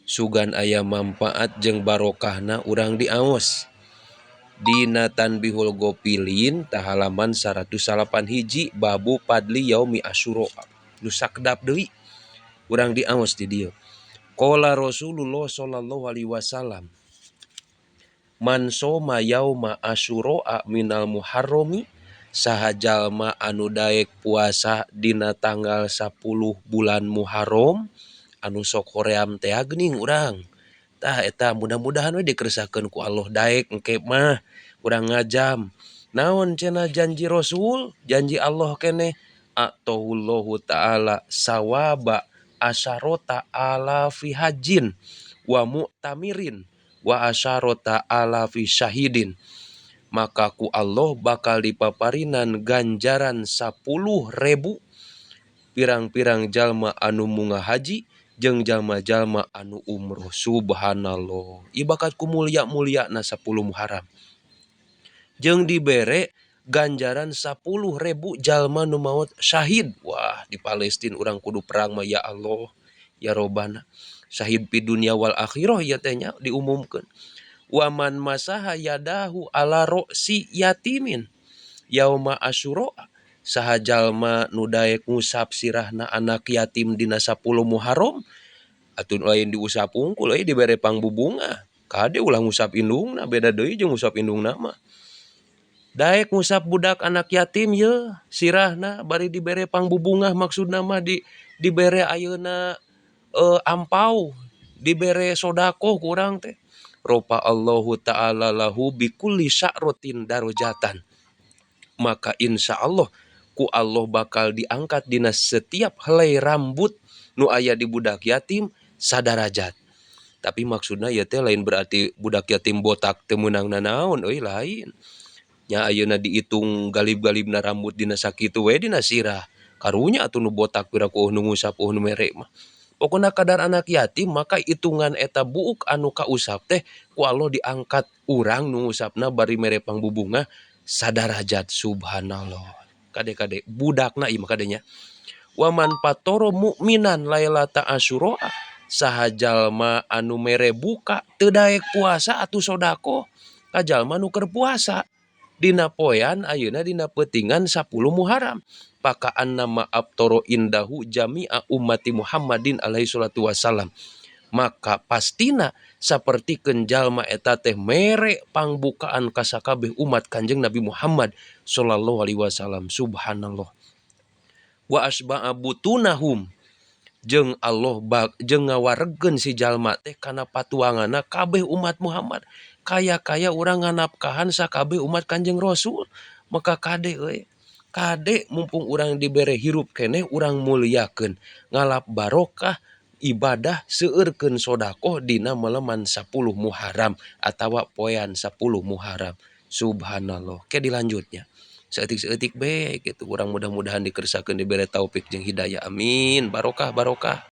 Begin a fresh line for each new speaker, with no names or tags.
sugan aya manfaat jeung barokahna urang diaos. Dina Tanbihul Gopilin ta halaman 108 hiji babu padli yaumi asyura. Nu sakdap deui urang diaos di dieu. Qala Rasulullah sallallahu alaihi wasallam man soma yauma asyura minal muharrami saha jalma anu daek puasa dina tanggal 10 bulan Muharram anu sok hoream teh geuning urang. Tah eta mudah-mudahan we dikeresakeun ku Allah daek engke mah urang ngajam. Naon cenah janji Rasul, janji Allah keneh atahullahu ta'ala sawaba asyarota ala fi hajin wa mu'tamirin wa asyarota ala fi syahidin. Maka ku Allah bakal dipaparinan ganjaran 10.000 pirang-pirang jalma anu munga haji jeung jalma-jalma anu umroh. Subhanallah. Ieu bakat ku mulia-muliana 10 Muharram. Jeung dibere ganjaran 10.000 jalma nu maot syahid. Wah, di Palestina urang kudu perang mah ya Allah, ya Robbana. Syahid fi dunya wal akhirah ya teh nya diumumkeun. Wa man masaha yadahu ala ro'si yatimin yauma asyura saha jalma nu daek ngusap sirahna anak yatim dina 10 Muharram atuh lain diusap unggul dibere pangbubunga. Kade ulah ngusap indungna, beda deui jeung ngusap indungna mah. Daek ngusap budak anak yatim ye sirahna bari dibere pangbubungah maksudna mah dibere ayeuna ampau, dibere sodaqoh ku urang teh. Ropa Allahu ta'ala lahu bikulli sya'ratin darajatan. Maka insya Allah ku Allah bakal diangkat dina setiap helai rambut nu aya di budak yatim sadarajat. Tapi maksudna ya teh lain berarti budak yatim botak teu meunangna naon euy lain. Nya ayeuna diitung galib-galibna rambut dina sakitu we dina sirah. Karunya atuh nu botak pira ku nu ngusap nu mere mah. Pokona kadar anak yatim maka hitungan eta buuk anu kausap teh ku Allah diangkat urang nu ngusapna bari mere pangbubungah sadarajat. Subhanallah. Kade-kade budakna ieu mah kadenya. Wa man patoro mukminan lailata asyura saha jalma anu mere buka teu daek puasa atuh sodaqoh ka jalma nu keur puasa dina poean ayeuna dina peutingan 10 Muharram. Pakaan nama abtoro indahu jami'a ummati Muhammadin alaihi salatu wasallam. Maka pastina sapertikeun jalma eta teh mere pangbukaan ka sakabeh umat Kanjeng Nabi Muhammad sallallahu alaihi wasallam. Subhanallah. Wa asba'a butunahum jeung Allah jeung ngawaregkeun si jalma teh kana patuanganna kabeh umat Muhammad. Kaya-kaya urang nganapkahan sakabeh umat Kanjeng Rasul. Maka kade euy. Kade mumpung urang dibere hirup keneh urang muliakeun ngalap barokah ibadah seueurkeun sodaqoh dina maleman 10 Muharram atawa poean 10 Muharram. Subhanallah. Ke dilanjutnya. Saeutik-saeutik bae gitu urang mudah-mudahan dikeresakeun dibere taufik jeung hidayah. Amin. Barokah.